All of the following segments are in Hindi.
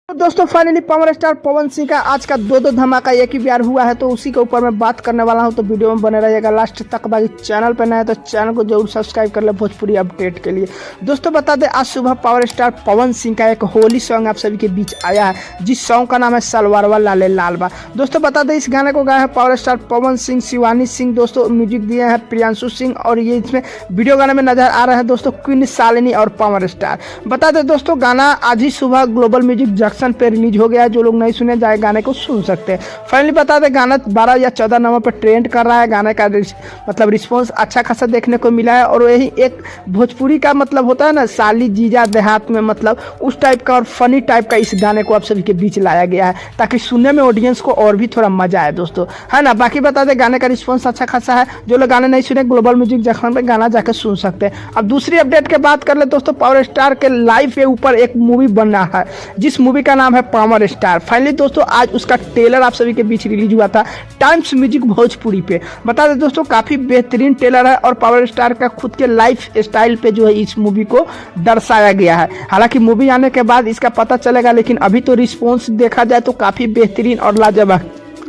तो दोस्तों finally power star Pawan Singh का आज का दो धमाका एक ही बार हुआ है, तो उसी के ऊपर मैं बात करने वाला हूं। तो वीडियो में बने रहिएगा लास्ट तक। बाकी चैनल पर नया है तो चैनल को जरूर सब्सक्राइब कर ले भोजपुरी अपडेट के लिए। दोस्तों बता दें, आज सुबह पावर स्टार पवन सिंह का एक होली सॉन्ग आप सभी के बीच आया है, जिस सॉन्ग का नाम है सलवारवा लाले लालबा। दोस्तों बता दें, इस गाने को गाया है पावर स्टार पवन सिंह, शिवानी सिंह, दोस्तों म्यूजिक दिए हैं प्रियांशु सिंह, और ये इसमें वीडियो गाने में नजर आ रहे हैं दोस्तों क्वीन शालिनी और पावर स्टार। बता दें दोस्तों, गाना आज ही सुबह ग्लोबल म्यूजिक जंक्शन पे रिलीज हो गया है। जो लोग नहीं सुने जाए गाने को सुन सकते हैं। फाइनली बता दें, गाना 12 या 14 नंबर पर ट्रेंड कर रहा है। गाने का मतलब रिस्पॉन्स अच्छा खासा देखने को मिला है, और यही एक भोजपुरी का मतलब होता है ना, साली जीजा देहात में, मतलब उस टाइप का और फनी टाइप का इस गाने को आप सभी के बीच लाया गया है, ताकि सुनने में ऑडियंस को और भी थोड़ा मजा आए दोस्तों, है ना। बाकी बता दें, गाने का रिस्पॉन्स अच्छा खासा है। जो लोग गाने नहीं सुने, ग्लोबल म्यूजिक जंक्शन पे गाना जाकर सुन सकते हैं। अब दूसरी अपडेट के बात कर ले दोस्तों, पावर स्टार के लाइव के ऊपर एक मूवी बन रहा है, जिस मूवी का नाम है पावर स्टार। फाइनली दोस्तों, आज उसका ट्रेलर आप सभी के बीच रिलीज हुआ था टाइम्स म्यूजिक भोजपुरी पे। बता दें दोस्तों, काफी बेहतरीन ट्रेलर है, और पावर स्टार का खुद के लाइफ स्टाइल पे जो है इस मूवी को दर्शाया गया है। हालांकि मूवी आने के बाद इसका पता चलेगा, लेकिन अभी तो रिस्पॉन्स देखा जाए तो काफी बेहतरीन और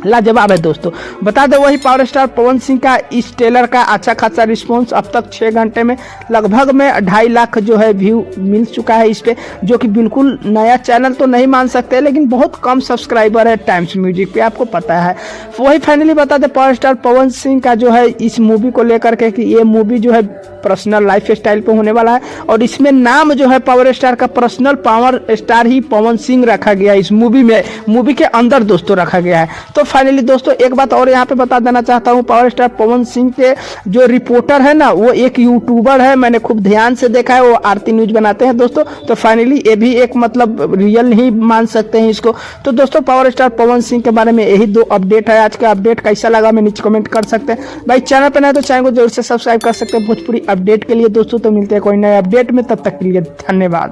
लाजवाब है दोस्तों। बता दें, वही पावर स्टार पवन सिंह का इस ट्रेलर का अच्छा खासा रिस्पांस अब तक 6 घंटे में लगभग में 2.5 लाख जो है व्यू मिल चुका है इस पे, जो कि बिल्कुल नया चैनल तो नहीं मान सकते, लेकिन बहुत कम सब्सक्राइबर है टाइम्स म्यूजिक पे, आपको पता है। वही फाइनली बता दें, पावर स्टार पवन सिंह का जो है इस मूवी को लेकर के कि ये मूवी जो है पर्सनल लाइफ स्टाइल पे होने वाला है, और इसमें नाम जो है पावर स्टार का पर्सनल पावर स्टार ही पवन सिंह रखा गया है। इस मूवी में, मूवी के अंदर दोस्तों रखा गया है। तो फाइनली दोस्तों, एक बात और यहाँ पे बता देना चाहता हूँ, पावर स्टार पवन सिंह के जो रिपोर्टर है ना, वो एक यूट्यूबर है, मैंने खूब ध्यान से देखा है, वो आरती न्यूज बनाते हैं दोस्तों। तो फाइनली ये भी एक मतलब रियल नहीं मान सकते हैं इसको। तो दोस्तों, पावर स्टार पवन सिंह के बारे में यही 2 अपडेट है। आज का अपडेट कैसा लगा मैं नीचे कमेंट कर सकते हैं। भाई चैनल पर नए तो चैनल को जरूर से सब्सक्राइब कर सकते हैं भोजपुरी अपडेट के लिए दोस्तों। तो मिलते हैं कोई नए अपडेट में, तब तक के लिए धन्यवाद।